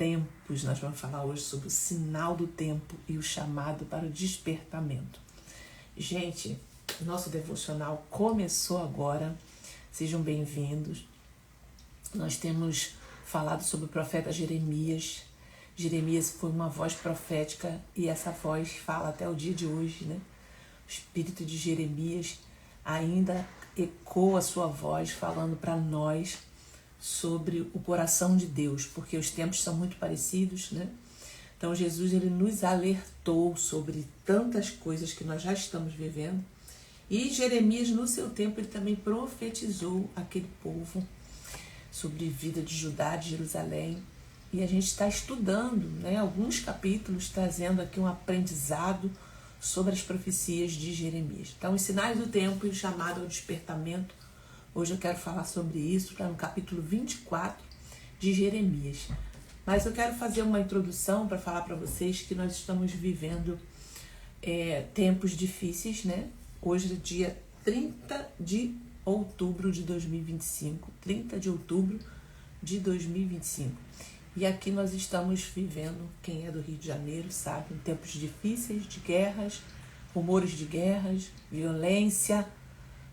tempos. Nós vamos falar hoje sobre o sinal do tempo e o chamado para o despertamento. Gente, nosso devocional começou agora. Sejam bem-vindos. Nós temos falado sobre o profeta Jeremias. Jeremias foi uma voz profética e essa voz fala até o dia de hoje, né? O espírito de Jeremias ainda ecoa a sua voz falando para nós sobre o coração de Deus, porque os tempos são muito parecidos, né? Então Jesus, ele nos alertou sobre tantas coisas que nós já estamos vivendo, e Jeremias, no seu tempo, ele também profetizou aquele povo sobre a vida de Judá, de Jerusalém, e a gente está estudando, né, alguns capítulos, trazendo aqui um aprendizado sobre as profecias de Jeremias. Então, os sinais do tempo e o chamado ao despertamento. Hoje eu quero falar sobre isso, está no capítulo 24 de Jeremias. Mas eu quero fazer uma introdução para falar para vocês que nós estamos vivendo tempos difíceis, né? Hoje é dia 30 de outubro de 2025. 30 de outubro de 2025. E aqui nós estamos vivendo, quem é do Rio de Janeiro sabe, em tempos difíceis, de guerras, rumores de guerras, violência.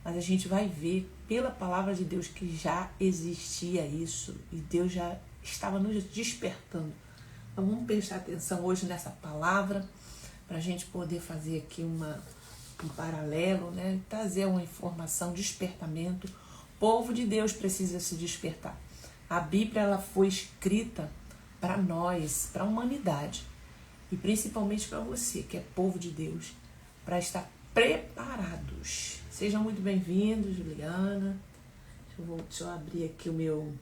Mas a gente vai ver pela palavra de Deus que já existia isso e Deus já estava nos despertando. Então vamos prestar atenção hoje nessa palavra para a gente poder fazer aqui um paralelo, né? Trazer uma informação, despertamento. O povo de Deus precisa se despertar. A Bíblia, ela foi escrita para nós, para a humanidade e principalmente para você que é povo de Deus, para estar preparados. Sejam muito bem-vindos, Juliana. Deixa eu abrir aqui o meu...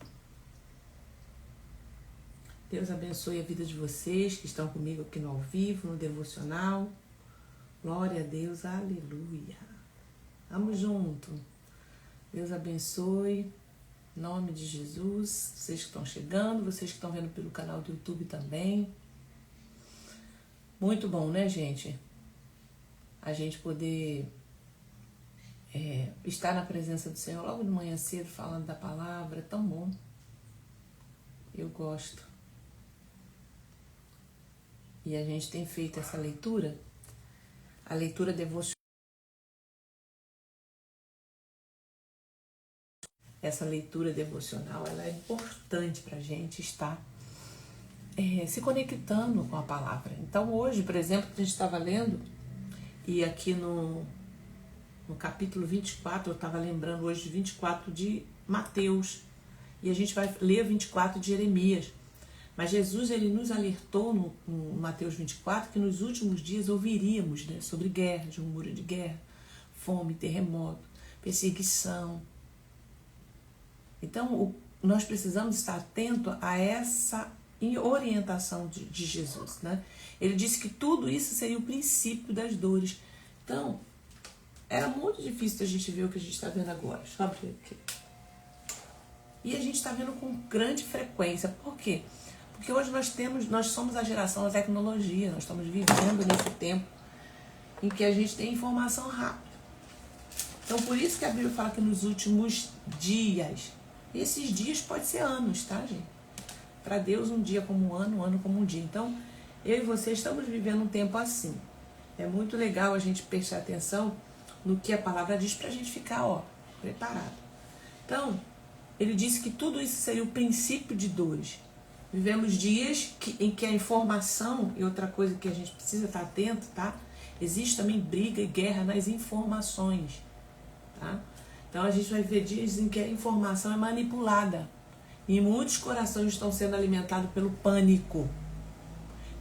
Deus abençoe a vida de vocês que estão comigo aqui no ao vivo, no devocional. Glória a Deus, aleluia. Vamos junto. Deus abençoe, em nome de Jesus. Vocês que estão chegando, vocês que estão vendo pelo canal do YouTube também. Muito bom, né, gente? A gente poder estar na presença do Senhor logo de manhã cedo, falando da palavra, é tão bom. Eu gosto. E a gente tem feito essa leitura, a leitura devocional. Essa leitura devocional, ela é importante para a gente estar se conectando com a palavra. Então hoje, por exemplo, a gente estava lendo, e aqui no capítulo 24, eu estava lembrando hoje de 24 de Mateus, e a gente vai ler 24 de Jeremias. Mas Jesus, ele nos alertou no Mateus 24 que nos últimos dias ouviríamos, né, sobre guerra, de rumor de guerra, fome, terremoto, perseguição. Então, nós precisamos estar atento a essa orientação de Jesus, né? Ele disse que tudo isso seria o princípio das dores. Então, era muito difícil a gente ver o que a gente está vendo agora. Deixa eu abrir aqui. E a gente está vendo com grande frequência. Por quê? Porque hoje nós somos a geração da tecnologia. Nós estamos vivendo nesse tempo em que a gente tem informação rápida. Então, por isso que a Bíblia fala que nos últimos dias, esses dias pode ser anos, tá, gente? Para Deus, um dia como um ano como um dia. Então, eu e você estamos vivendo um tempo assim. É muito legal a gente prestar atenção no que a palavra diz para a gente ficar, preparado. Então, ele disse que tudo isso seria o princípio de dores. Vivemos dias em que a informação, e outra coisa que a gente precisa estar atento, tá? Existe também briga e guerra nas informações, tá? Então a gente vai ver dias em que a informação é manipulada. E muitos corações estão sendo alimentados pelo pânico.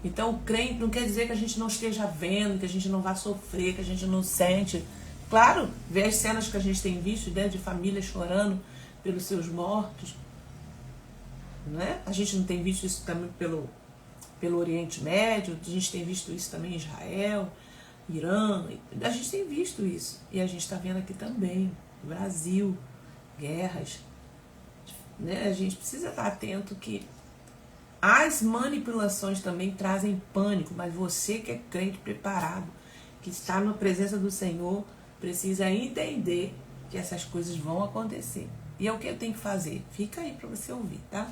Então o crente não quer dizer que a gente não esteja vendo, que a gente não vai sofrer, que a gente não sente. Claro, ver as cenas que a gente tem visto, né, de famílias chorando pelos seus mortos. Não é? A gente não tem visto isso também pelo Oriente Médio, a gente tem visto isso também em Israel, Irã, a gente tem visto isso. E a gente está vendo aqui também, no Brasil, guerras. Né? A gente precisa estar atento que as manipulações também trazem pânico, mas você que é crente preparado, que está na presença do Senhor, precisa entender que essas coisas vão acontecer. E é o que eu tenho que fazer. Fica aí para você ouvir, tá?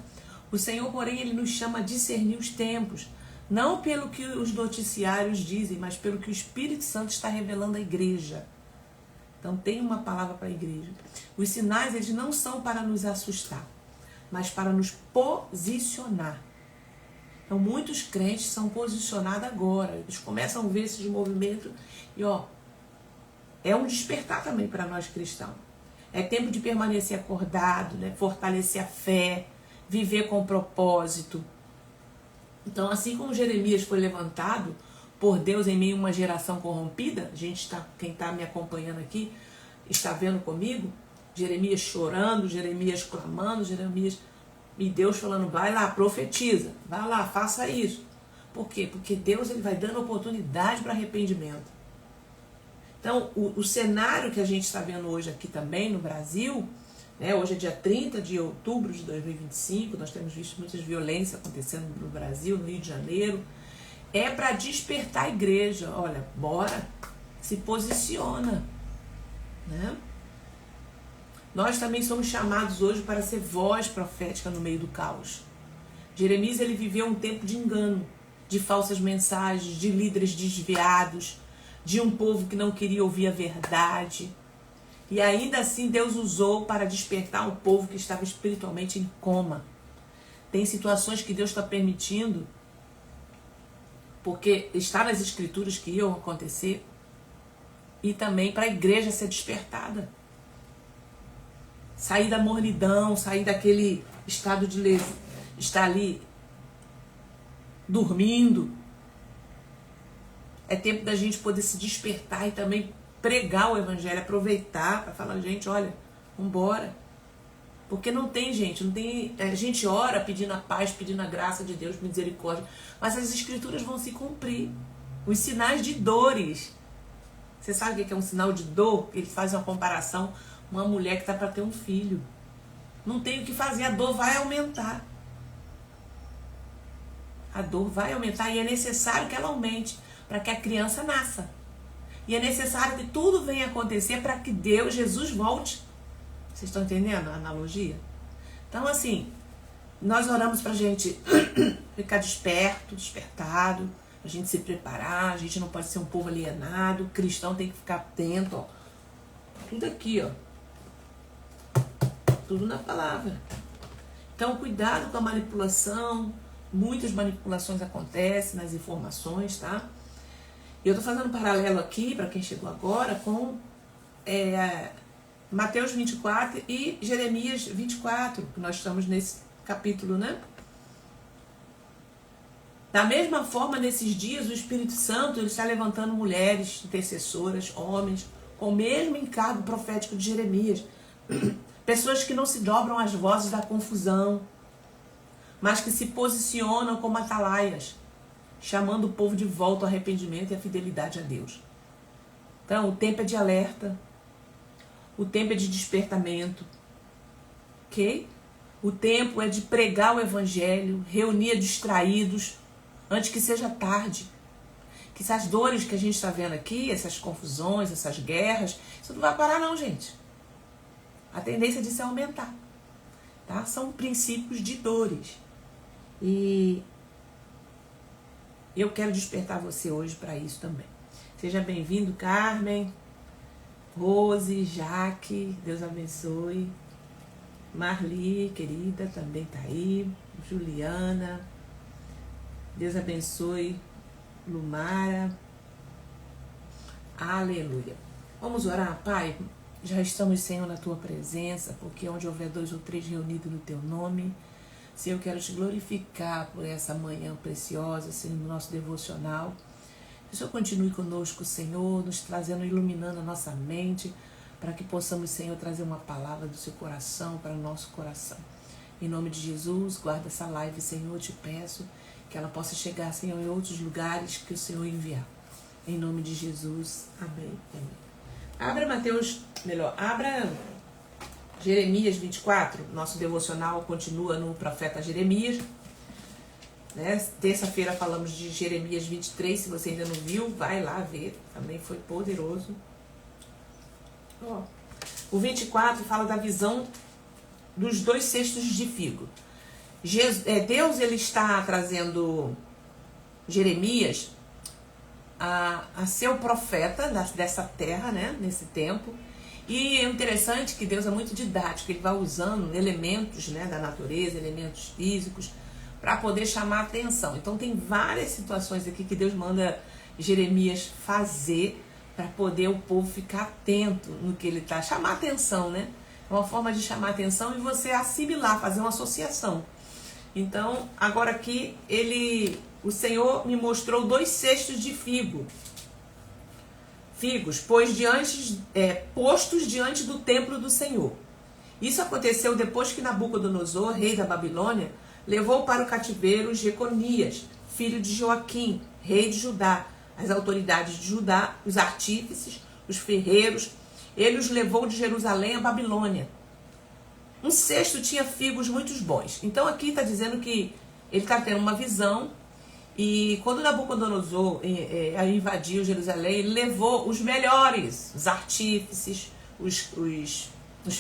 O Senhor, porém, Ele nos chama a discernir os tempos, não pelo que os noticiários dizem, mas pelo que o Espírito Santo está revelando à igreja. Então tem uma palavra para a igreja. Os sinais, eles não são para nos assustar, mas para nos posicionar. Então muitos crentes são posicionados agora. Eles começam a ver esses movimentos e é um despertar também para nós cristãos. É tempo de permanecer acordado, né? Fortalecer a fé, viver com propósito. Então, assim como Jeremias foi levantado por Deus em meio a uma geração corrompida, quem está me acompanhando aqui está vendo comigo, Jeremias chorando, Jeremias clamando, Jeremias e Deus falando, vai lá, profetiza, vai lá, faça isso. Por quê? Porque Deus, ele vai dando oportunidade para arrependimento. Então, o cenário que a gente está vendo hoje aqui também no Brasil, né, hoje é dia 30 de outubro de 2025, nós temos visto muitas violências acontecendo no Brasil, no Rio de Janeiro, é para despertar a igreja. Olha, bora, se posiciona, né? Nós também somos chamados hoje para ser voz profética no meio do caos. Jeremias, ele viveu um tempo de engano, de falsas mensagens, de líderes desviados, de um povo que não queria ouvir a verdade. E ainda assim Deus usou para despertar um povo que estava espiritualmente em coma. Tem situações que Deus está permitindo, porque está nas escrituras que iam acontecer, e também para a igreja ser despertada. Sair da mornidão, sair daquele estado de estar ali dormindo. É tempo da gente poder se despertar e também pregar o evangelho, aproveitar para falar, gente, olha, vambora. Porque não tem, gente, não tem. A gente ora pedindo a paz, pedindo a graça de Deus, misericórdia, mas as escrituras vão se cumprir. Os sinais de dores. Você sabe o que é um sinal de dor? Ele faz uma comparação, uma mulher que está para ter um filho. Não tem o que fazer, a dor vai aumentar. A dor vai aumentar e é necessário que ela aumente para que a criança nasça. E é necessário que tudo venha acontecer para que Jesus volte. Vocês estão entendendo a analogia? Então, assim, nós oramos para a gente ficar despertado, a gente se preparar, a gente não pode ser um povo alienado, o cristão tem que ficar atento, ó. Tudo aqui, ó. Tudo na palavra. Então, cuidado com a manipulação. Muitas manipulações acontecem nas informações, tá? Eu estou fazendo um paralelo aqui, para quem chegou agora, com Mateus 24 e Jeremias 24, que nós estamos nesse capítulo, né? Da mesma forma, nesses dias, o Espírito Santo ele está levantando mulheres, intercessoras, homens, com o mesmo encargo profético de Jeremias. Pessoas que não se dobram às vozes da confusão, mas que se posicionam como atalaias, chamando o povo de volta ao arrependimento e à fidelidade a Deus. Então, o tempo é de alerta, o tempo é de despertamento, ok? O tempo é de pregar o evangelho, reunir distraídos, antes que seja tarde. Que essas dores que a gente está vendo aqui, essas confusões, essas guerras, isso não vai parar não, gente. A tendência disso é aumentar, tá? São princípios de dores. E eu quero despertar você hoje para isso também. Seja bem-vindo, Carmen, Rose, Jaque, Deus abençoe. Marli, querida, também tá aí. Juliana, Deus abençoe. Lumara, aleluia. Vamos orar, Pai. Já estamos, Senhor, na Tua presença, porque onde houver 2 ou 3 reunidos no Teu nome, Senhor, eu quero Te glorificar por essa manhã preciosa, Senhor, no nosso devocional. Que o Senhor continue conosco, Senhor, nos trazendo, iluminando a nossa mente, para que possamos, Senhor, trazer uma palavra do Seu coração para o nosso coração. Em nome de Jesus, guarda essa live, Senhor, eu te peço que ela possa chegar, Senhor, em outros lugares que o Senhor enviar. Em nome de Jesus, amém. Abra abra Jeremias 24, nosso devocional continua no profeta Jeremias. Né? Terça-feira falamos de Jeremias 23, se você ainda não viu, vai lá ver, também foi poderoso. O 24 fala da visão dos 2 cestos de figo. Deus ele está trazendo Jeremias a ser o profeta dessa terra, né, nesse tempo. E é interessante que Deus é muito didático, ele vai usando elementos, né, da natureza, elementos físicos, para poder chamar a atenção. Então tem várias situações aqui que Deus manda Jeremias fazer para poder o povo ficar atento no que ele está, chamar a atenção, né? É uma forma de chamar a atenção e você assimilar, fazer uma associação. Então, agora aqui, o Senhor me mostrou 2 cestos de figos, postos diante do templo do Senhor. Isso aconteceu depois que Nabucodonosor, rei da Babilônia, levou para o cativeiro Jeconias, filho de Joaquim, rei de Judá, as autoridades de Judá, os artífices, os ferreiros. Ele os levou de Jerusalém à Babilônia. Um cesto tinha figos muito bons. Então aqui está dizendo que ele está tendo uma visão, e quando Nabucodonosor invadiu Jerusalém, ele levou os melhores, os artífices, os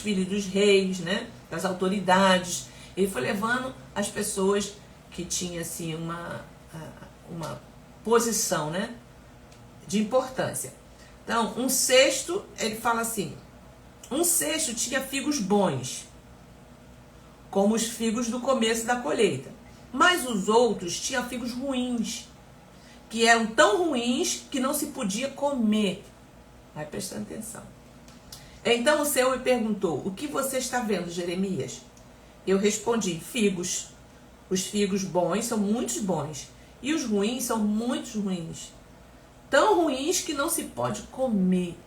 filhos dos reis, né, das autoridades. Ele foi levando as pessoas que tinham assim, uma posição, né, de importância. Então, um cesto, ele fala assim, um cesto tinha figos bons, como os figos do começo da colheita. Mas os outros tinham figos ruins, que eram tão ruins que não se podia comer. Vai prestando atenção. Então o Senhor me perguntou, o que você está vendo, Jeremias? Eu respondi, figos. Os figos bons são muito bons, e os ruins são muito ruins. Tão ruins que não se pode comer.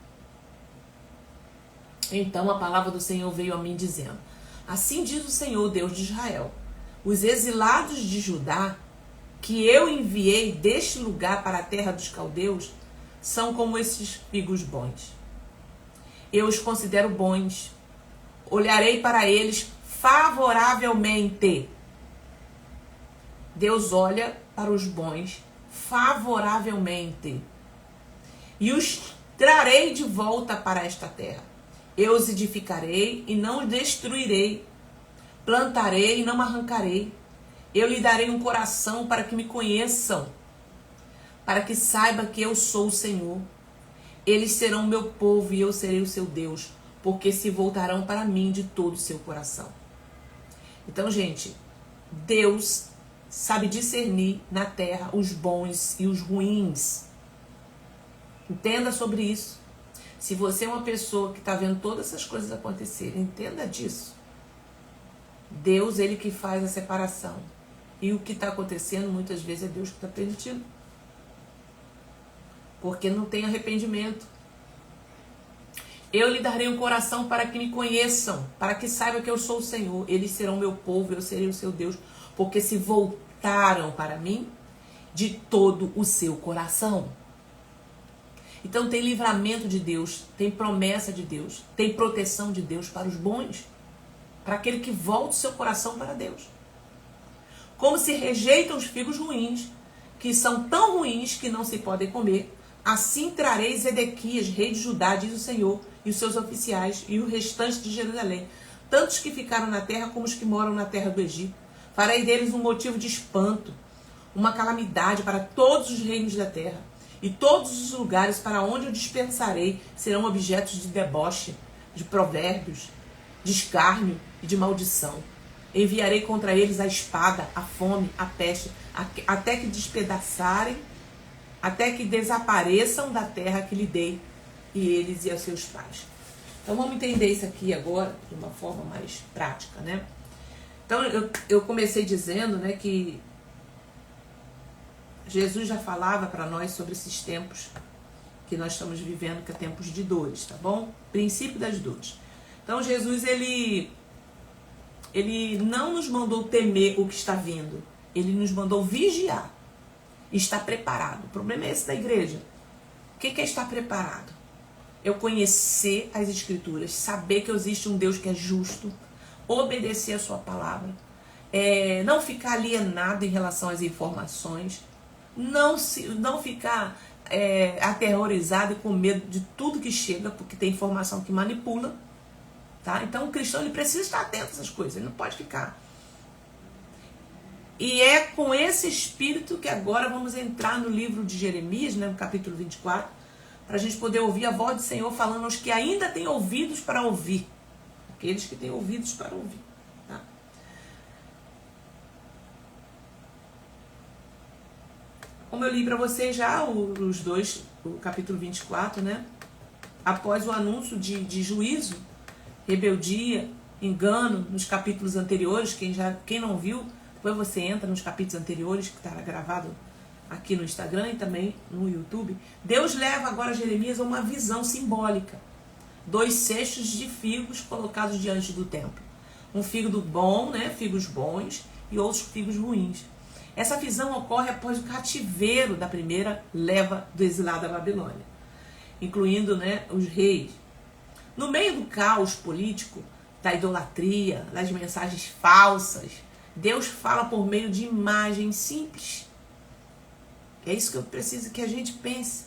Então a palavra do Senhor veio a mim dizendo, assim diz o Senhor, Deus de Israel, os exilados de Judá, que eu enviei deste lugar para a terra dos caldeus, são como esses figos bons. Eu os considero bons. Olharei para eles favoravelmente. Deus olha para os bons favoravelmente. E os trarei de volta para esta terra. Eu os edificarei e não os destruirei. Plantarei e não arrancarei. Eu lhe darei um coração para que me conheçam, para que saiba que eu sou o Senhor. Eles serão meu povo e eu serei o seu Deus, porque se voltarão para mim de todo o seu coração. Então, gente, Deus sabe discernir na terra os bons e os ruins. Entenda sobre isso. Se você é uma pessoa que está vendo todas essas coisas acontecerem, entenda disso. Deus, ele que faz a separação. E o que está acontecendo, muitas vezes, é Deus que está permitindo. Porque não tem arrependimento. Eu lhe darei um coração para que me conheçam, para que saibam que eu sou o Senhor. Eles serão meu povo, eu serei o seu Deus, porque se voltaram para mim de todo o seu coração. Então tem livramento de Deus, tem promessa de Deus, tem proteção de Deus para os bons, para aquele que volta o seu coração para Deus. Como se rejeitam os figos ruins, que são tão ruins que não se podem comer, assim trarei Zedequias, rei de Judá, diz o Senhor, e os seus oficiais, e o restante de Jerusalém, tantos que ficaram na terra como os que moram na terra do Egito. Farei deles um motivo de espanto, uma calamidade para todos os reinos da terra, e todos os lugares para onde eu dispensarei serão objetos de deboche, de provérbios, de escárnio e de maldição. Enviarei contra eles a espada, a fome, a peste, até que despedaçarem, até que desapareçam da terra que lhe dei, e eles e os seus pais. Então vamos entender isso aqui agora de uma forma mais prática, né? Então eu comecei dizendo, né, que Jesus já falava para nós sobre esses tempos que nós estamos vivendo, que é tempos de dores, tá bom? Princípio das dores. Então Jesus, ele não nos mandou temer o que está vindo, ele nos mandou vigiar, estar preparado. O problema é esse da igreja. O que é estar preparado? Eu conhecer as escrituras, saber que existe um Deus que é justo, obedecer a sua palavra, não ficar alienado em relação às informações, não ficar aterrorizado e com medo de tudo que chega, porque tem informação que manipula. Tá? Então o cristão, ele precisa estar atento a essas coisas, ele não pode ficar. E é com esse espírito que agora vamos entrar no livro de Jeremias, né, no capítulo 24, para a gente poder ouvir a voz do Senhor falando aos que ainda têm ouvidos para ouvir. Aqueles que têm ouvidos para ouvir. Tá? Como eu li para vocês já, os dois, o capítulo 24, né? Após o anúncio de juízo, rebeldia, engano, nos capítulos anteriores, quem não viu, depois você entra nos capítulos anteriores, que está gravado aqui no Instagram e também no YouTube. Deus leva agora Jeremias a uma visão simbólica. 2 cestos de figos colocados diante do templo. Um figo bom, né, figos bons, e outros figos ruins. Essa visão ocorre após o cativeiro da primeira leva do exilado da Babilônia, incluindo, né, os reis. No meio do caos político, da idolatria, das mensagens falsas, Deus fala por meio de imagens simples. É isso que eu preciso que a gente pense.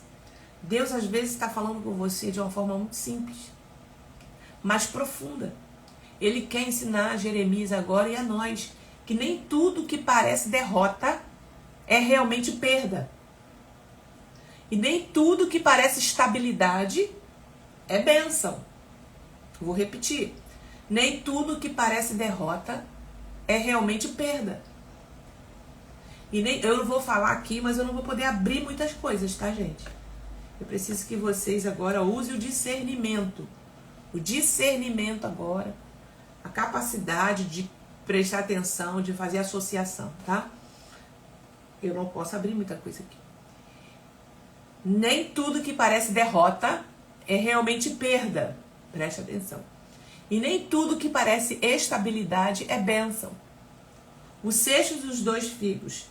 Deus às vezes está falando com você de uma forma muito simples, mas profunda. Ele quer ensinar a Jeremias agora e a nós que nem tudo que parece derrota é realmente perda. E nem tudo que parece estabilidade é bênção. Vou repetir. Nem tudo que parece derrota é realmente perda. E eu não vou falar aqui, mas eu não vou poder abrir muitas coisas, tá, gente? Eu preciso que vocês agora usem o discernimento. O discernimento agora, a capacidade de prestar atenção, de fazer associação, tá? Eu não posso abrir muita coisa aqui. Nem tudo que parece derrota é realmente perda. Preste atenção. E nem tudo que parece estabilidade é bênção. O cesto dos 2 figos.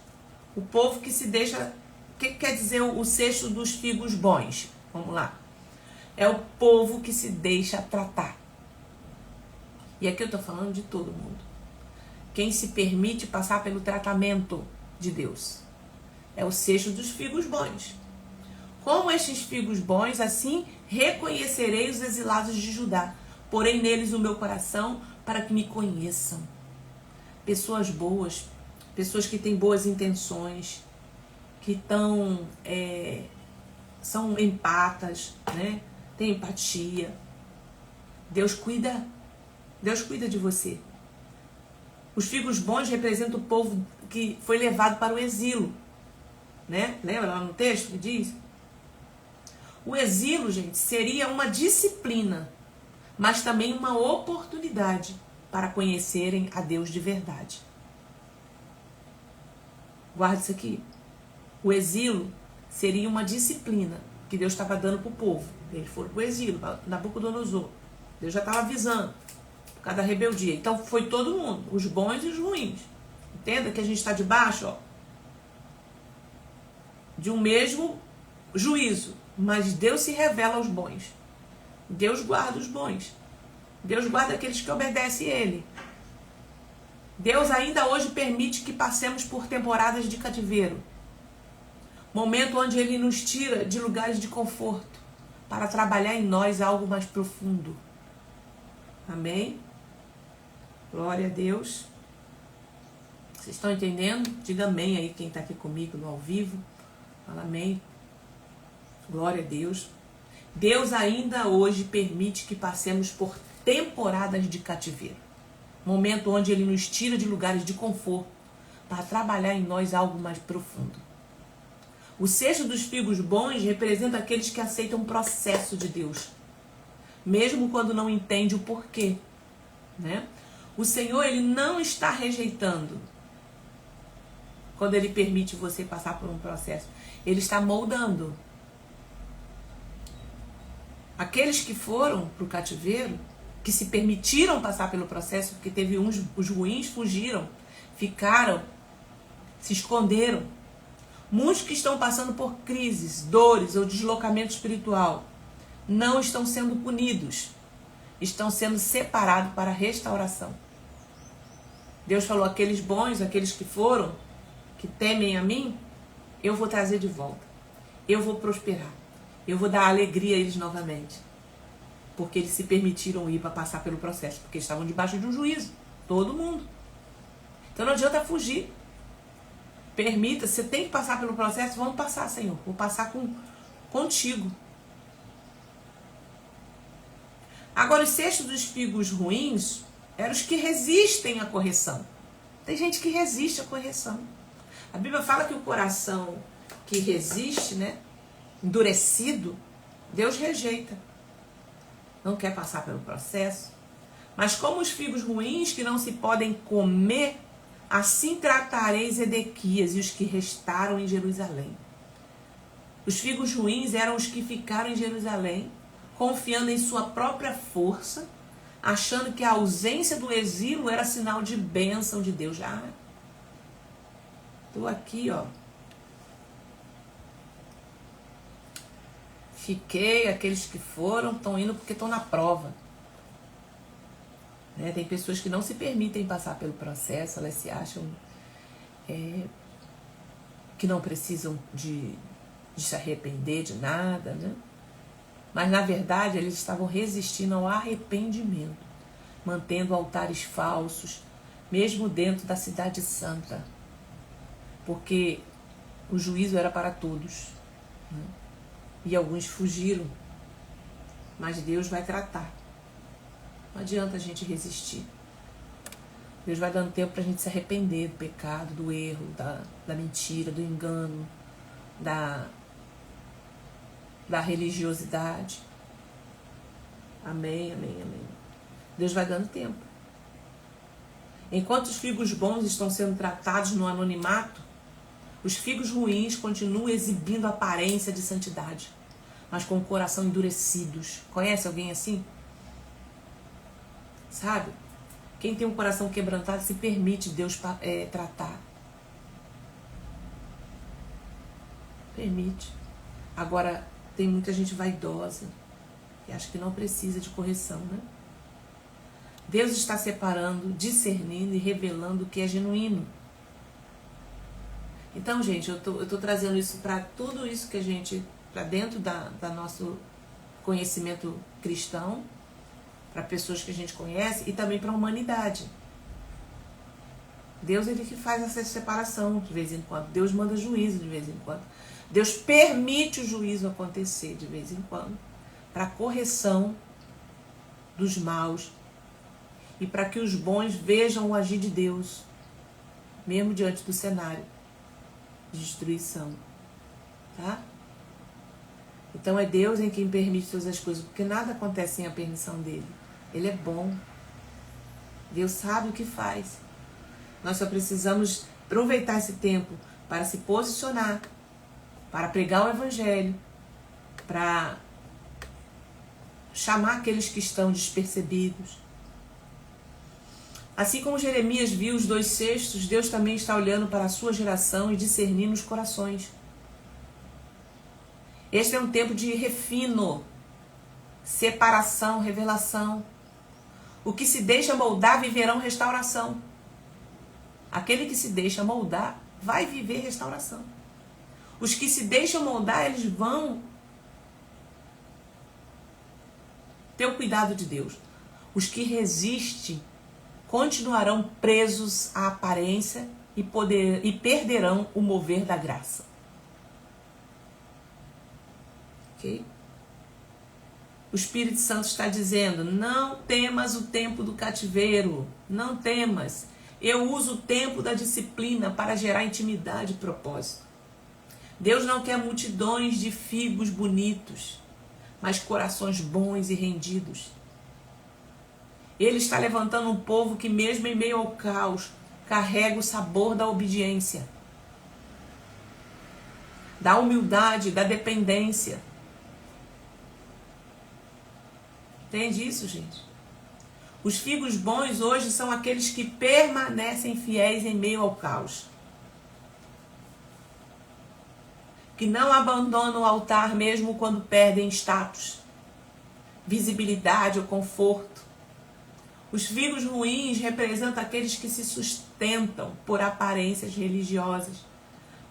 O povo que se deixa... O que quer dizer o cesto dos figos bons? Vamos lá. É o povo que se deixa tratar. E aqui eu estou falando de todo mundo. Quem se permite passar pelo tratamento de Deus. É o cesto dos figos bons. Como estes figos bons, assim reconhecerei os exilados de Judá. Porém neles o meu coração para que me conheçam. Pessoas boas, pessoas que têm boas intenções, que são empatas, né? Tem empatia. Deus cuida de você. Os figos bons representam o povo que foi levado para o exílio, né? Lembra lá no texto que diz? O exílio, gente, seria uma disciplina, mas também uma oportunidade para conhecerem a Deus de verdade. Guarda isso aqui. O exílio seria uma disciplina que Deus estava dando para o povo. Eles foram para o exílio, Nabucodonosor. Deus já estava avisando por causa da rebeldia. Então foi todo mundo, os bons e os ruins. Entenda que a gente está debaixo, ó, de um mesmo juízo. Mas Deus se revela aos bons. Deus guarda os bons. Deus guarda aqueles que obedecem a Ele. Deus ainda hoje permite que passemos por temporadas de cativeiro. Momento onde Ele nos tira de lugares de conforto para trabalhar em nós algo mais profundo. Amém? Glória a Deus. Vocês estão entendendo? Diga amém aí quem está aqui comigo no ao vivo. Fala amém. Glória a Deus. Deus ainda hoje permite que passemos por temporadas de cativeiro. Momento onde Ele nos tira de lugares de conforto para trabalhar em nós algo mais profundo. O cesto dos figos bons representa aqueles que aceitam o processo de Deus, mesmo quando não entende o porquê, né? O Senhor, Ele não está rejeitando quando Ele permite você passar por um processo. Ele está moldando. Aqueles que foram para o cativeiro, que se permitiram passar pelo processo, porque teve os ruins fugiram, ficaram, se esconderam. Muitos que estão passando por crises, dores ou deslocamento espiritual não estão sendo punidos, estão sendo separados para a restauração. Deus falou, aqueles bons, aqueles que foram, que temem a mim, eu vou trazer de volta. Eu vou prosperar. Eu vou dar alegria a eles novamente. Porque eles se permitiram ir para passar pelo processo. Porque estavam debaixo de um juízo. Todo mundo. Então não adianta fugir. Permita, você tem que passar pelo processo, vamos passar, Senhor. Vou passar contigo. Agora, os cestos dos figos ruins eram os que resistem à correção. Tem gente que resiste à correção. A Bíblia fala que o coração que resiste, né, endurecido, Deus rejeita. Não quer passar pelo processo. Mas como os figos ruins que não se podem comer, assim tratareis Edequias e os que restaram em Jerusalém. Os figos ruins eram os que ficaram em Jerusalém, confiando em sua própria força, achando que a ausência do exílio era sinal de bênção de Deus. Já estou aqui, ó. Fiquei, aqueles que foram estão indo porque estão na prova. Né? Tem pessoas que não se permitem passar pelo processo, elas se acham que não precisam de se arrepender de nada, né? Mas na verdade eles estavam resistindo ao arrependimento, mantendo altares falsos, mesmo dentro da cidade santa, porque o juízo era para todos, né? E alguns fugiram, mas Deus vai tratar. Não adianta a gente resistir. Deus vai dando tempo para a gente se arrepender do pecado, do erro, da mentira, do engano, da religiosidade. Amém, amém, amém. Deus vai dando tempo. Enquanto os figos bons estão sendo tratados no anonimato, os figos ruins continuam exibindo aparência de santidade, mas com o coração endurecidos. Conhece alguém assim? Sabe? Quem tem um coração quebrantado se permite Deus tratar. Permite. Agora, tem muita gente vaidosa que acha que não precisa de correção, né? Deus está separando, discernindo e revelando o que é genuíno. Então, gente, eu tô trazendo isso para tudo isso que a gente, para dentro da nosso conhecimento cristão, para pessoas que a gente conhece e também para a humanidade. Deus, ele que faz essa separação de vez em quando. Deus manda juízo de vez em quando. Deus permite o juízo acontecer de vez em quando, para a correção dos maus e para que os bons vejam o agir de Deus, mesmo diante do cenário de destruição. Tá? Então é Deus em quem permite todas as coisas, porque nada acontece sem a permissão dele. Ele é bom. Deus sabe o que faz. Nós só precisamos aproveitar esse tempo para se posicionar, para pregar o evangelho, para chamar aqueles que estão despercebidos. Assim como Jeremias viu os 2 cestos, Deus também está olhando para a sua geração e discernindo os corações. Este é um tempo de refino, separação, revelação. O que se deixa moldar viverão restauração. Aquele que se deixa moldar vai viver restauração. Os que se deixam moldar, eles vão ter o cuidado de Deus. Os que resistem continuarão presos à aparência e perderão o mover da graça. Ok? O Espírito Santo está dizendo, não temas o tempo do cativeiro, não temas. Eu uso o tempo da disciplina para gerar intimidade e propósito. Deus não quer multidões de figos bonitos, mas corações bons e rendidos. Ele está levantando um povo que mesmo em meio ao caos, carrega o sabor da obediência, da humildade, da dependência. Entende isso, gente? Os figos bons hoje são aqueles que permanecem fiéis em meio ao caos. Que não abandonam o altar mesmo quando perdem status, visibilidade ou conforto. Os figos ruins representam aqueles que se sustentam por aparências religiosas,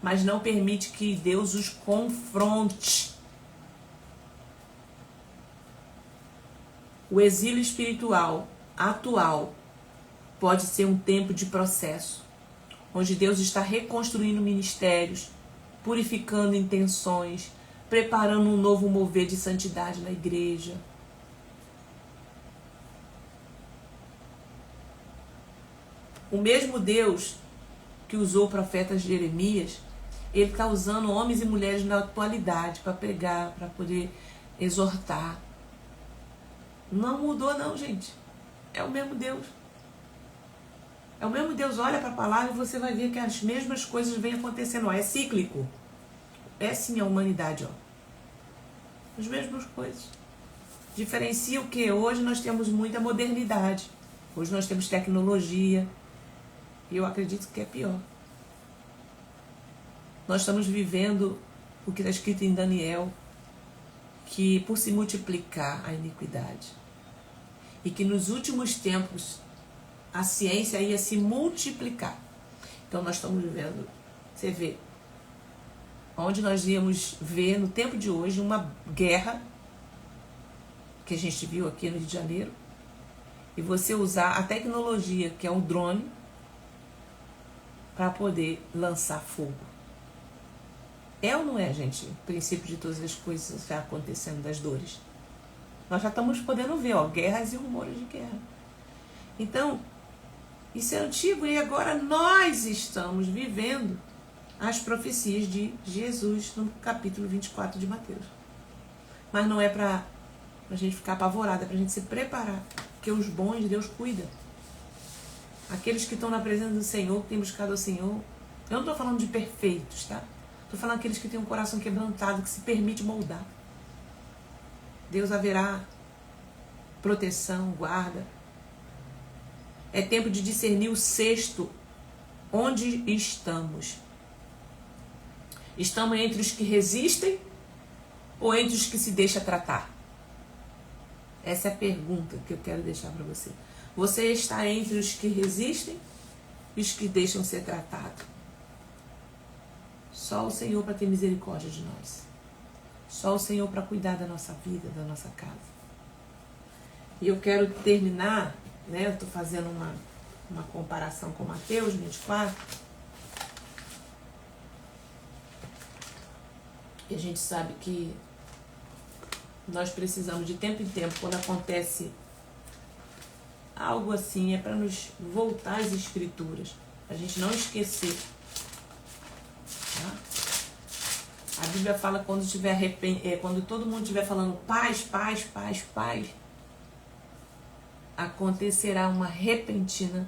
mas não permite que Deus os confronte. O exílio espiritual atual pode ser um tempo de processo, onde Deus está reconstruindo ministérios, purificando intenções, preparando um novo mover de santidade na igreja. O mesmo Deus que usou o profeta Jeremias, ele está usando homens e mulheres na atualidade para pregar, para poder exortar. Não mudou não, gente. É o mesmo Deus. É o mesmo Deus. Olha para a palavra e você vai ver que as mesmas coisas vêm acontecendo. Ó, é cíclico. É sim a humanidade. Ó. As mesmas coisas. Diferencia o que? Hoje nós temos muita modernidade. Hoje nós temos tecnologia. E eu acredito que é pior. Nós estamos vivendo o que está escrito em Daniel, que por se multiplicar a iniquidade, e que nos últimos tempos a ciência ia se multiplicar. Então nós estamos vivendo, você vê, onde nós íamos ver no tempo de hoje uma guerra, que a gente viu aqui no Rio de Janeiro, e você usar a tecnologia, que é um drone, para poder lançar fogo. É ou não é, gente, o princípio de todas as coisas que está acontecendo, das dores? Nós já estamos podendo ver, ó, guerras e rumores de guerra. Então, isso é antigo e agora nós estamos vivendo as profecias de Jesus no capítulo 24 de Mateus. Mas não é para a gente ficar apavorado, é para a gente se preparar, porque os bons Deus cuida. Aqueles que estão na presença do Senhor, que têm buscado ao Senhor, eu não estou falando de perfeitos, tá? Estou falando daqueles que têm um coração quebrantado, que se permite moldar. Deus haverá proteção, guarda. É tempo de discernir o cesto onde estamos. Estamos entre os que resistem ou entre os que se deixam tratar? Essa é a pergunta que eu quero deixar para você. Você está entre os que resistem e os que deixam ser tratados? Só o Senhor para ter misericórdia de nós. Só o Senhor para cuidar da nossa vida, da nossa casa. E eu quero terminar, né? Eu estou fazendo uma comparação com Mateus 24. E a gente sabe que nós precisamos de tempo em tempo, quando acontece algo assim, é para nos voltar às Escrituras. A gente não esquecer. Tá? A Bíblia fala quando quando todo mundo estiver falando paz, paz, paz, paz, acontecerá uma repentina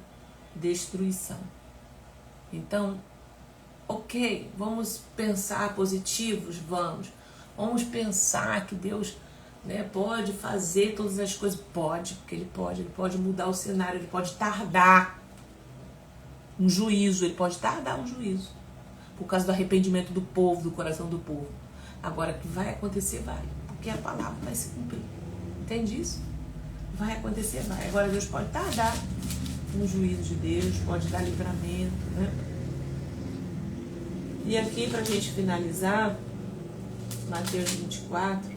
destruição. Então, ok, vamos pensar positivos, vamos pensar que Deus, né, pode fazer todas as coisas, pode, porque ele pode mudar o cenário, ele pode tardar um juízo, por causa do arrependimento do povo, do coração do povo. Agora, que vai acontecer, vai, porque a palavra vai se cumprir. Entende isso? Vai acontecer, vai. Agora, Deus pode tardar no juízo de Deus, pode dar livramento, né? E aqui, pra gente finalizar, Mateus 24,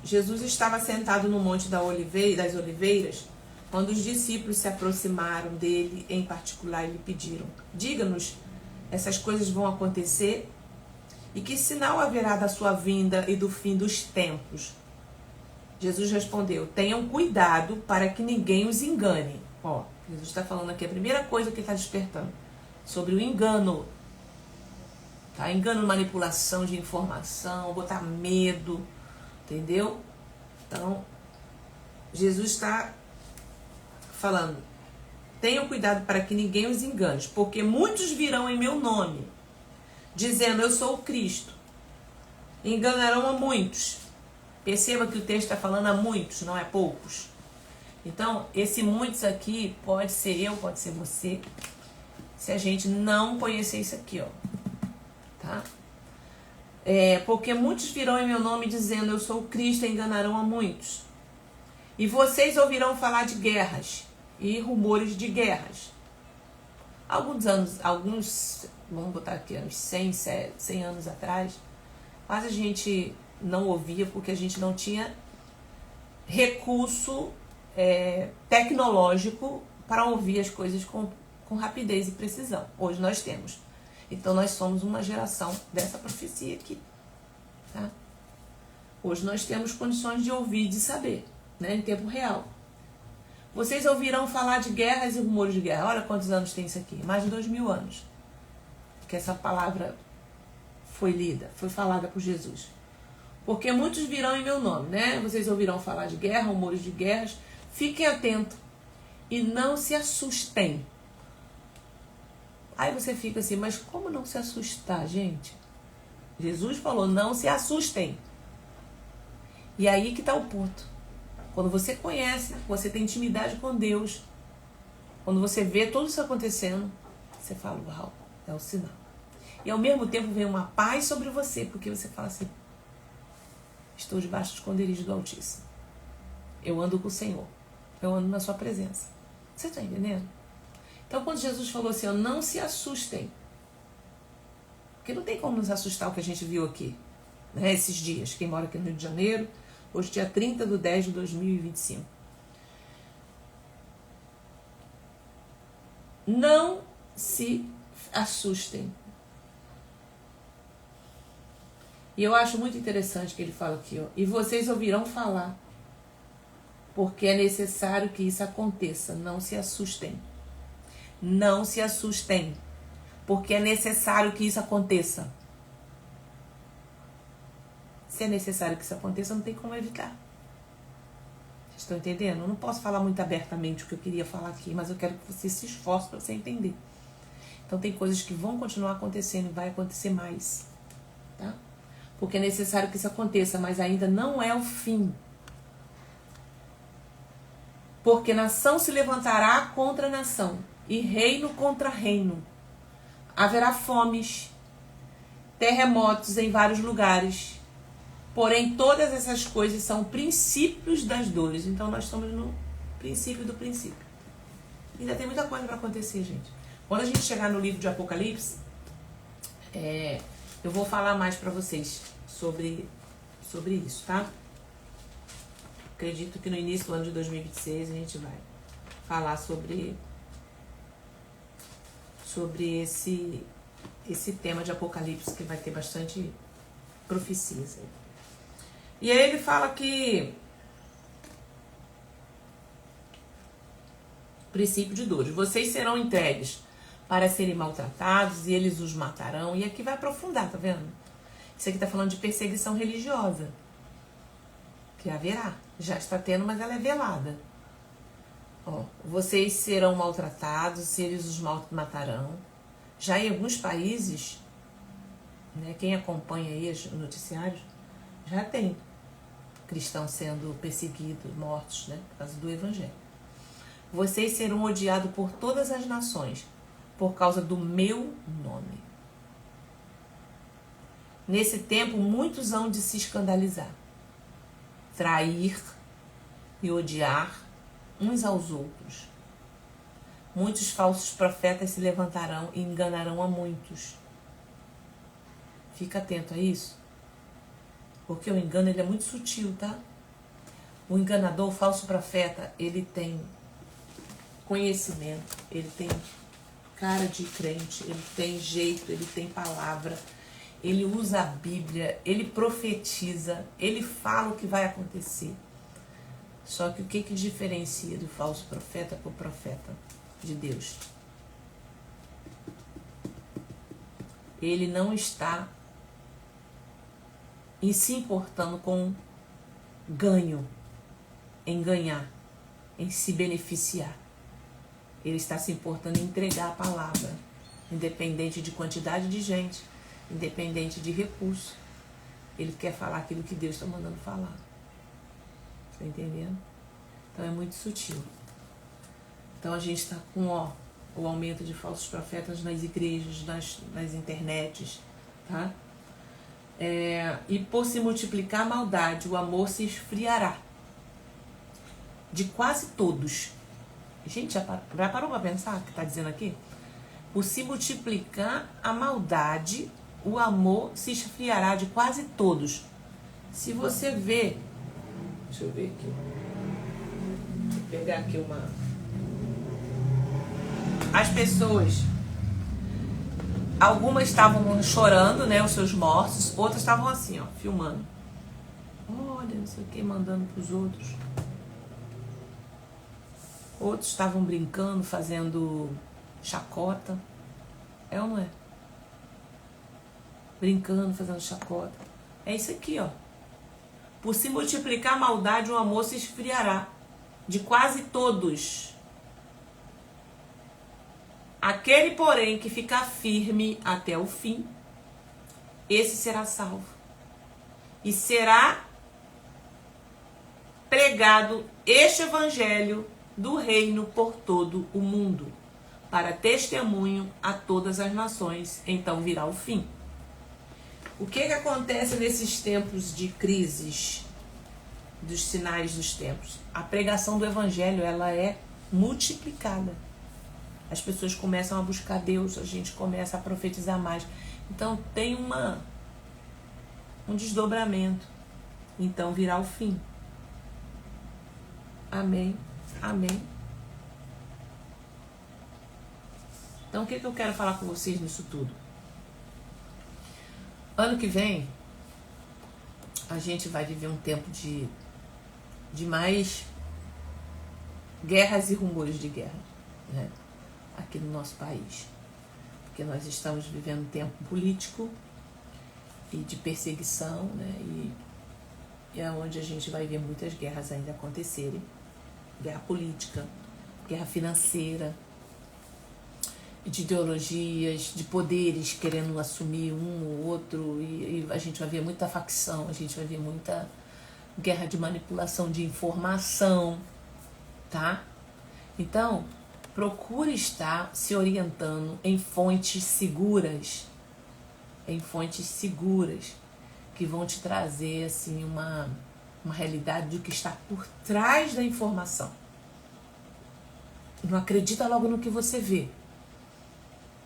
Jesus estava sentado no Monte das Oliveiras, quando os discípulos se aproximaram dele em particular e lhe pediram: diga-nos, essas coisas vão acontecer? E que sinal haverá da sua vinda e do fim dos tempos? Jesus respondeu: tenham cuidado para que ninguém os engane. Ó, Jesus está falando aqui, a primeira coisa que ele está despertando, sobre o engano. Tá? Engano, manipulação de informação, botar medo, entendeu? Então, Jesus está falando: tenham cuidado para que ninguém os engane, porque muitos virão em meu nome, dizendo eu sou o Cristo. Enganarão a muitos. Perceba que o texto está falando a muitos, não é poucos. Então, esse muitos aqui pode ser eu, pode ser você, se a gente não conhecer isso aqui, ó. Tá? Porque muitos virão em meu nome dizendo eu sou o Cristo, enganarão a muitos. E vocês ouvirão falar de guerras e rumores de guerras. Alguns, vamos botar aqui, uns 100 anos atrás, quase a gente não ouvia porque a gente não tinha recurso tecnológico para ouvir as coisas com rapidez e precisão. Hoje nós temos. Então nós somos uma geração dessa profecia aqui. Tá? Hoje nós temos condições de ouvir e de saber, né, em tempo real. Vocês ouvirão falar de guerras e rumores de guerra. Olha quantos anos tem isso aqui. Mais de 2000 anos. Que essa palavra foi lida, foi falada por Jesus. Porque muitos virão em meu nome, né? Vocês ouvirão falar de guerra, rumores de guerras. Fiquem atentos e não se assustem. Aí você fica assim, mas como não se assustar, gente? Jesus falou, não se assustem. E aí que está o ponto. Quando você conhece, você tem intimidade com Deus, quando você vê tudo isso acontecendo, você fala, uau, é o sinal. E ao mesmo tempo vem uma paz sobre você, porque você fala assim, estou debaixo do esconderijo do Altíssimo. Eu ando com o Senhor. Eu ando na sua presença. Você está entendendo? Então quando Jesus falou assim, não se assustem. Porque não tem como nos assustar o que a gente viu aqui, né, esses dias. Quem mora aqui no Rio de Janeiro, hoje dia 30/10/2025. Não se assustem. E eu acho muito interessante que ele fala aqui, ó. E vocês ouvirão falar, porque é necessário que isso aconteça. Não se assustem. Não se assustem. Porque é necessário que isso aconteça. Se é necessário que isso aconteça, não tem como evitar. Vocês estão entendendo? Eu não posso falar muito abertamente o que eu queria falar aqui, mas eu quero que você se esforce para você entender. Então tem coisas que vão continuar acontecendo e vai acontecer mais. Tá? Porque é necessário que isso aconteça, mas ainda não é o fim. Porque nação se levantará contra nação, e reino contra reino. Haverá fomes, terremotos em vários lugares. Porém, todas essas coisas são princípios das dores. Então, nós estamos no princípio do princípio. Ainda tem muita coisa para acontecer, gente. Quando a gente chegar no livro de Apocalipse, eu vou falar mais para vocês sobre isso, tá? Acredito que no início do ano de 2026 a gente vai falar sobre esse tema de Apocalipse, que vai ter bastante profecias aí. E aí ele fala que princípio de dores. Vocês serão entregues para serem maltratados e eles os matarão. E aqui vai aprofundar, tá vendo? Isso aqui tá falando de perseguição religiosa. Que haverá. Já está tendo, mas ela é velada. Ó, vocês serão maltratados e eles os matarão. Já em alguns países, né, quem acompanha aí os noticiários, já tem cristãos sendo perseguidos, mortos, né, por causa do evangelho. Vocês serão odiados por todas as nações, por causa do meu nome. Nesse tempo, muitos hão de se escandalizar, trair e odiar uns aos outros. Muitos falsos profetas se levantarão e enganarão a muitos. Fica atento a isso. Porque o engano, ele é muito sutil, tá? O enganador, o falso profeta, ele tem conhecimento, ele tem cara de crente, ele tem jeito, ele tem palavra, ele usa a Bíblia, ele profetiza, ele fala o que vai acontecer. Só que o que diferencia do falso profeta para o profeta de Deus? Ele não está se importando com ganho, em ganhar, em se beneficiar. Ele está se importando em entregar a palavra, independente de quantidade de gente, independente de recurso. Ele quer falar aquilo que Deus está mandando falar. Tá entendendo? Então é muito sutil. Então a gente está com o aumento de falsos profetas nas igrejas, nas internets, tá? E por se multiplicar a maldade, o amor se esfriará. De quase todos. Gente, já parou para pensar o que está dizendo aqui? Por se multiplicar a maldade, o amor se esfriará de quase todos. Se você vê... Deixa eu ver aqui. Vou pegar aqui uma... As pessoas, algumas estavam chorando, né, os seus mortos, outras estavam assim, ó, filmando. Olha, não sei o que, mandando pros outros. Outros estavam brincando, fazendo chacota. É ou não é? Brincando, fazendo chacota. É isso aqui, ó. Por se multiplicar a maldade, o amor se esfriará. De quase todos. Aquele, porém, que ficar firme até o fim, esse será salvo. E será pregado este evangelho do reino por todo o mundo, para testemunho a todas as nações, então virá o fim. O que acontece nesses tempos de crises, dos sinais dos tempos? A pregação do evangelho, ela é multiplicada. As pessoas começam a buscar Deus, a gente começa a profetizar mais. Então tem um desdobramento. Então virá o fim. Amém. Amém. Então o que eu quero falar com vocês nisso tudo? Ano que vem, a gente vai viver um tempo de mais guerras e rumores de guerra, né? Aqui no nosso país. Porque nós estamos vivendo um tempo político e de perseguição, né? E é onde a gente vai ver muitas guerras ainda acontecerem. Guerra política, guerra financeira, de ideologias, de poderes querendo assumir um ou outro, e a gente vai ver muita facção, a gente vai ver muita guerra de manipulação de informação, tá? Então, procure estar se orientando em fontes seguras, que vão te trazer assim uma realidade do que está por trás da informação. Não acredita logo no que você vê.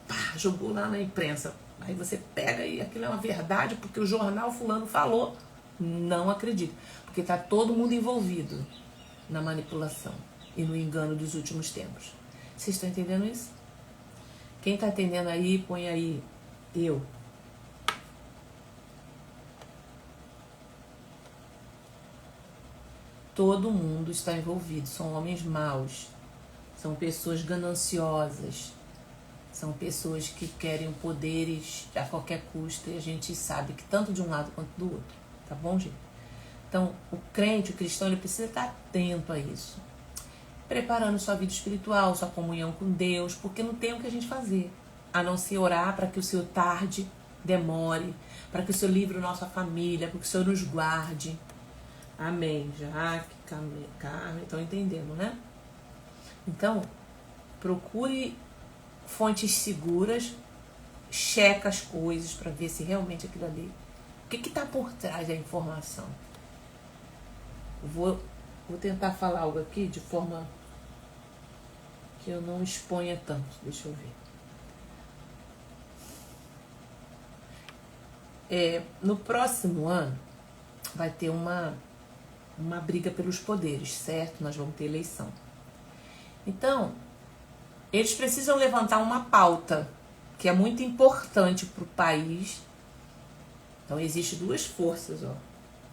Pá, jogou lá na imprensa. Aí você pega e aquilo é uma verdade porque o jornal fulano falou. Não acredito. Porque está todo mundo envolvido na manipulação e no engano dos últimos tempos. Vocês estão entendendo isso? Quem está entendendo aí, põe aí eu. Todo mundo está envolvido. São homens maus. São pessoas gananciosas. São pessoas que querem poderes a qualquer custo. E a gente sabe que tanto de um lado quanto do outro. Tá bom, gente? Então, o crente, o cristão, ele precisa estar atento a isso. Preparando sua vida espiritual, sua comunhão com Deus. Porque não tem o que a gente fazer. A não ser orar para que o Senhor tarde, demore. Para que o Senhor livre a nossa família. Para que o Senhor nos guarde. Amém. Jaque, Carmen, estão entendendo, né? Então, procure fontes seguras, checa as coisas para ver se realmente aquilo ali... O que está por trás da informação? Vou tentar falar algo aqui de forma que eu não exponha tanto. Deixa eu ver. No próximo ano vai ter uma briga pelos poderes, certo? Nós vamos ter eleição. Então, eles precisam levantar uma pauta que é muito importante para o país. Então, existem duas forças, ó,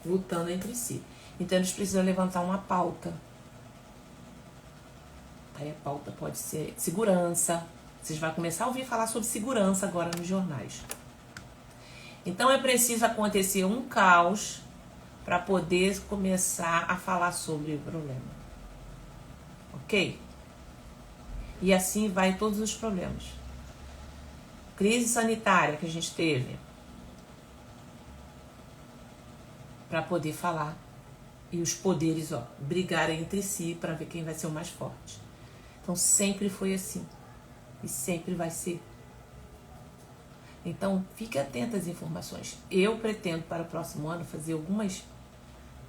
lutando entre si. Então, eles precisam levantar uma pauta. Aí a pauta pode ser segurança. Vocês vão começar a ouvir falar sobre segurança agora nos jornais. Então, é preciso acontecer um caos para poder começar a falar sobre o problema. Ok? E assim vai todos os problemas. Crise sanitária que a gente teve. Para poder falar. E os poderes, ó, brigarem entre si para ver quem vai ser o mais forte. Então sempre foi assim. E sempre vai ser. Então fique atento às informações. Eu pretendo para o próximo ano fazer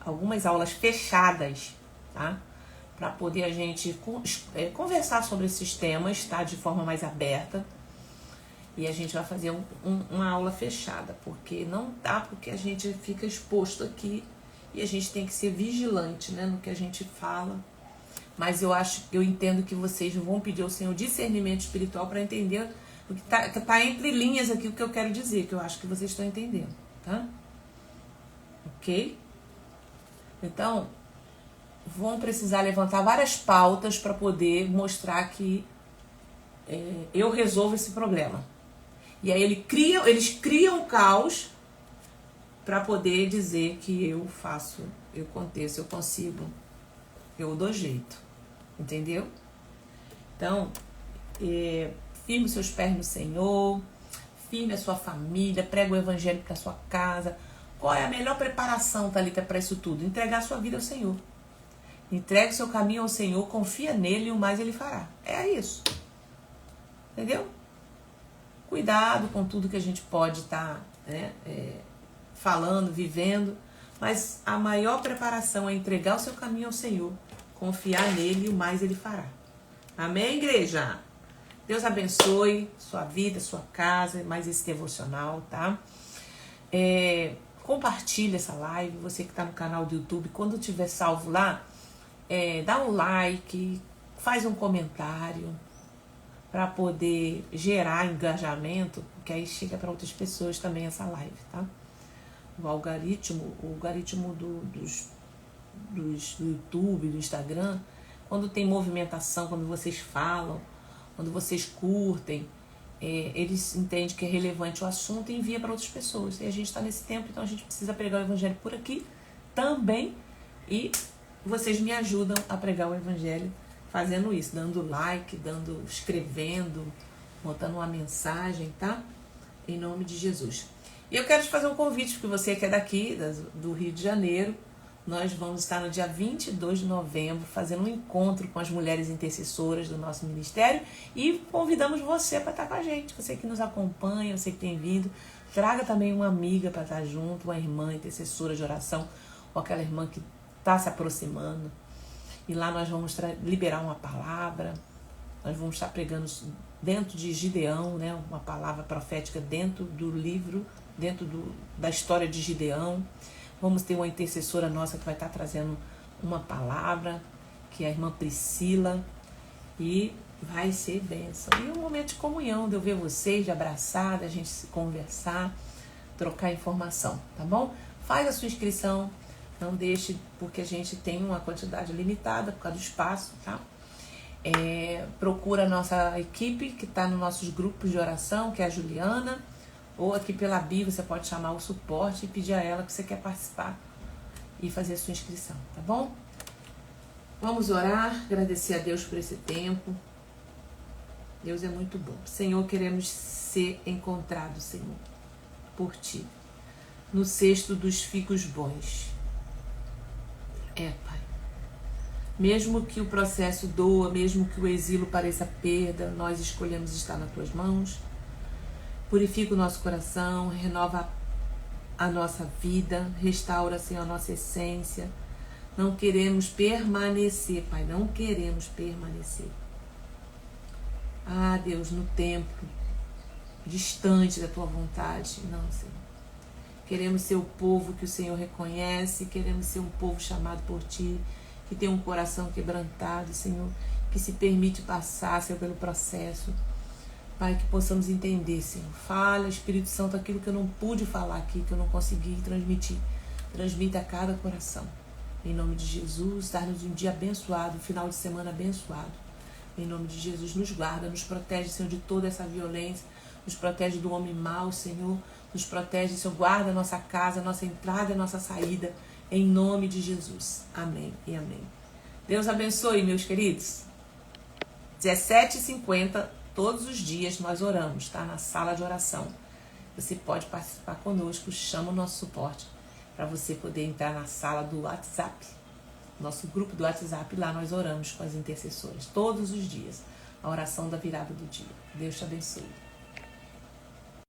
algumas aulas fechadas, tá? Para poder a gente conversar sobre esses temas, tá? De forma mais aberta. E a gente vai fazer uma aula fechada, porque não dá, porque a gente fica exposto aqui e a gente tem que ser vigilante, né, no que a gente fala, Mas eu entendo que vocês vão pedir ao Senhor discernimento espiritual para entender o que tá entre linhas aqui, o que eu quero dizer, que eu acho que vocês estão entendendo, tá? Ok? Então, vão precisar levantar várias pautas para poder mostrar que eu resolvo esse problema. E aí eles criam caos para poder dizer que eu faço, eu aconteço, eu consigo, eu dou jeito. Entendeu? Então, firme os seus pés no Senhor, firme a sua família, prega o evangelho para sua casa. Qual é a melhor preparação, Thalita, para isso tudo? Entregar a sua vida ao Senhor. Entregue o seu caminho ao Senhor, confia nele e o mais ele fará. É isso. Entendeu? Cuidado com tudo que a gente pode estar falando, vivendo, mas a maior preparação é entregar o seu caminho ao Senhor, confiar nele e o mais ele fará. Amém, igreja? Deus abençoe sua vida, sua casa, mais esse devocional, tá? Compartilha essa live, você que está no canal do YouTube, quando tiver salvo lá, dá um like, faz um comentário para poder gerar engajamento, porque aí chega para outras pessoas também essa live, tá? O algoritmo do YouTube, do Instagram, quando tem movimentação, quando vocês falam, quando vocês curtem, eles entendem que é relevante o assunto e envia para outras pessoas. E a gente está nesse tempo, então a gente precisa pregar o evangelho por aqui também. E vocês me ajudam a pregar o evangelho fazendo isso, dando like, escrevendo, botando uma mensagem, tá? Em nome de Jesus. E eu quero te fazer um convite, porque você que é daqui, do Rio de Janeiro, nós vamos estar no dia 22 de novembro fazendo um encontro com as mulheres intercessoras do nosso ministério e convidamos você para estar com a gente. Você que nos acompanha, você que tem vindo, traga também uma amiga para estar junto, uma irmã intercessora de oração, ou aquela irmã que está se aproximando. E lá nós vamos liberar uma palavra, nós vamos estar pregando dentro de Gideão, né, uma palavra profética dentro do livro, da história de Gideão. Vamos ter uma intercessora nossa que vai estar trazendo uma palavra, que é a irmã Priscila, e vai ser bênção. E um momento de comunhão, de eu ver vocês, de abraçar, da gente se conversar, trocar informação, tá bom? Faz a sua inscrição, não deixe, porque a gente tem uma quantidade limitada por causa do espaço, tá? Procura a nossa equipe que está nos nossos grupos de oração, que é a Juliana, ou aqui pela bio você pode chamar o suporte e pedir a ela que você quer participar e fazer a sua inscrição, tá bom? Vamos orar, agradecer a Deus por esse tempo. Deus é muito bom. Senhor, queremos ser encontrados, Senhor, por Ti, no cesto dos figos bons. Pai. Mesmo que o processo doa, mesmo que o exílio pareça perda, nós escolhemos estar nas Tuas mãos. Purifica o nosso coração, renova a nossa vida, restaura, Senhor, a nossa essência. Não queremos permanecer, Pai, não queremos permanecer. Deus, no templo, distante da Tua vontade. Não, Senhor. Queremos ser o povo que o Senhor reconhece, queremos ser um povo chamado por Ti, que tem um coração quebrantado, Senhor, que se permite passar, Senhor, pelo processo. Pai, que possamos entender, Senhor. Fala, Espírito Santo, aquilo que eu não pude falar aqui, que eu não consegui transmitir. Transmita a cada coração. Em nome de Jesus, dar-nos um dia abençoado, um final de semana abençoado. Em nome de Jesus, nos guarda, nos protege, Senhor, de toda essa violência. Nos protege do homem mau, Senhor. Nos protege, Senhor, guarda a nossa casa, a nossa entrada e a nossa saída. Em nome de Jesus. Amém e amém. Deus abençoe, meus queridos. 17h50, todos os dias nós oramos, tá? Na sala de oração. Você pode participar conosco, chama o nosso suporte para você poder entrar na sala do WhatsApp. Nosso grupo do WhatsApp, lá nós oramos com as intercessoras todos os dias. A oração da virada do dia. Deus te abençoe.